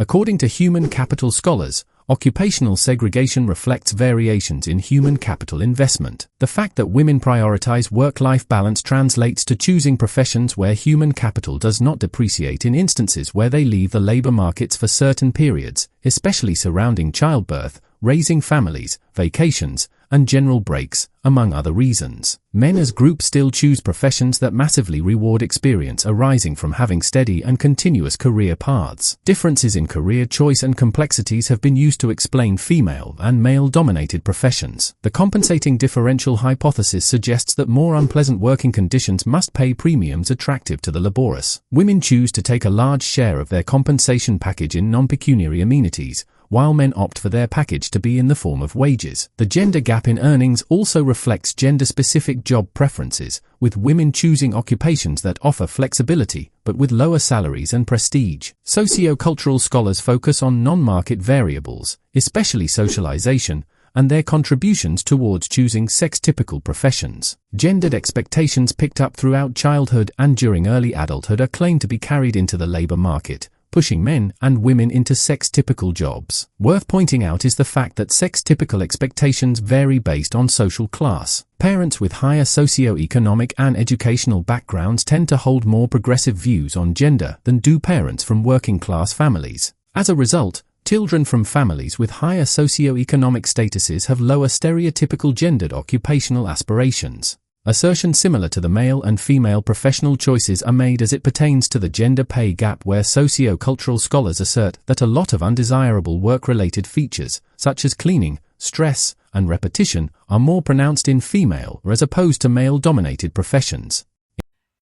According to human capital scholars, occupational segregation reflects variations in human capital investment. The fact that women prioritize work-life balance translates to choosing professions where human capital does not depreciate in instances where they leave the labor markets for certain periods, especially surrounding childbirth, raising families, vacations, and general breaks, among other reasons. Men as groups still choose professions that massively reward experience arising from having steady and continuous career paths. Differences in career choice and complexities have been used to explain female and male-dominated professions. The compensating differential hypothesis suggests that more unpleasant working conditions must pay premiums attractive to the laborious. Women choose to take a large share of their compensation package in non-pecuniary amenities, while men opt for their package to be in the form of wages. The gender gap in earnings also reflects gender-specific job preferences, with women choosing occupations that offer flexibility, but with lower salaries and prestige. Sociocultural scholars focus on non-market variables, especially socialization, and their contributions towards choosing sex-typical professions. Gendered expectations picked up throughout childhood and during early adulthood are claimed to be carried into the labor market, pushing men and women into sex-typical jobs. Worth pointing out is the fact that sex-typical expectations vary based on social class. Parents with higher socio-economic and educational backgrounds tend to hold more progressive views on gender than do parents from working-class families. As a result, children from families with higher socio-economic statuses have lower stereotypical gendered occupational aspirations. Assertions similar to the male and female professional choices are made as it pertains to the gender pay gap, where socio-cultural scholars assert that a lot of undesirable work-related features, such as cleaning, stress, and repetition, are more pronounced in female as opposed to male-dominated professions.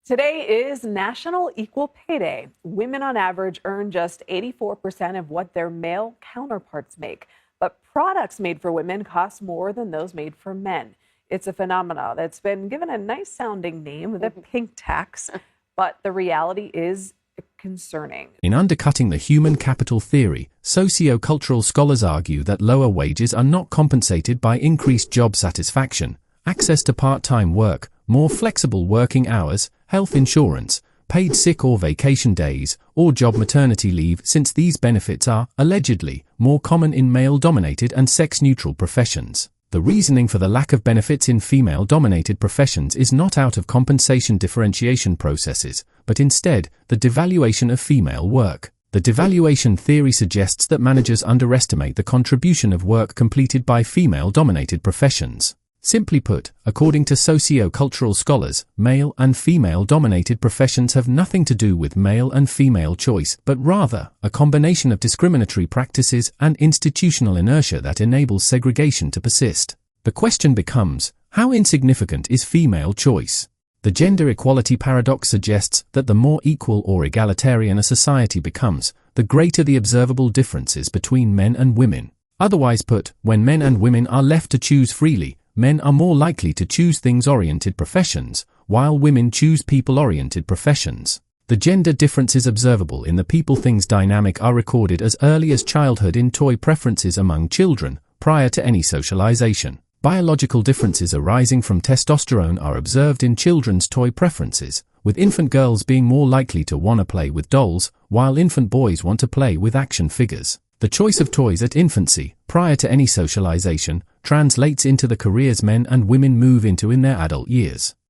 Today is National Equal Pay Day. Women on average earn just 84% of what their male counterparts make, but products made for women cost more than those made for men. It's a phenomenon that's been given a nice-sounding name, the pink tax, but the reality is concerning. In undercutting the human capital theory, socio-cultural scholars argue that lower wages are not compensated by increased job satisfaction, access to part-time work, more flexible working hours, health insurance, paid sick or vacation days, or job maternity leave, since these benefits are, allegedly, more common in male-dominated and sex-neutral professions. The reasoning for the lack of benefits in female-dominated professions is not out of compensation differentiation processes, but instead, the devaluation of female work. The devaluation theory suggests that managers underestimate the contribution of work completed by female-dominated professions. Simply put, according to socio-cultural scholars, male and female-dominated professions have nothing to do with male and female choice, but rather a combination of discriminatory practices and institutional inertia that enables segregation to persist. The question becomes, how insignificant is female choice? The gender equality paradox suggests that the more equal or egalitarian a society becomes, the greater the observable differences between men and women. Otherwise put, when men and women are left to choose freely, men are more likely to choose things-oriented professions, while women choose people-oriented professions. The gender differences observable in the people-things dynamic are recorded as early as childhood in toy preferences among children, prior to any socialization. Biological differences arising from testosterone are observed in children's toy preferences, with infant girls being more likely to want to play with dolls, while infant boys want to play with action figures. The choice of toys at infancy, prior to any socialization, translates into the careers men and women move into in their adult years.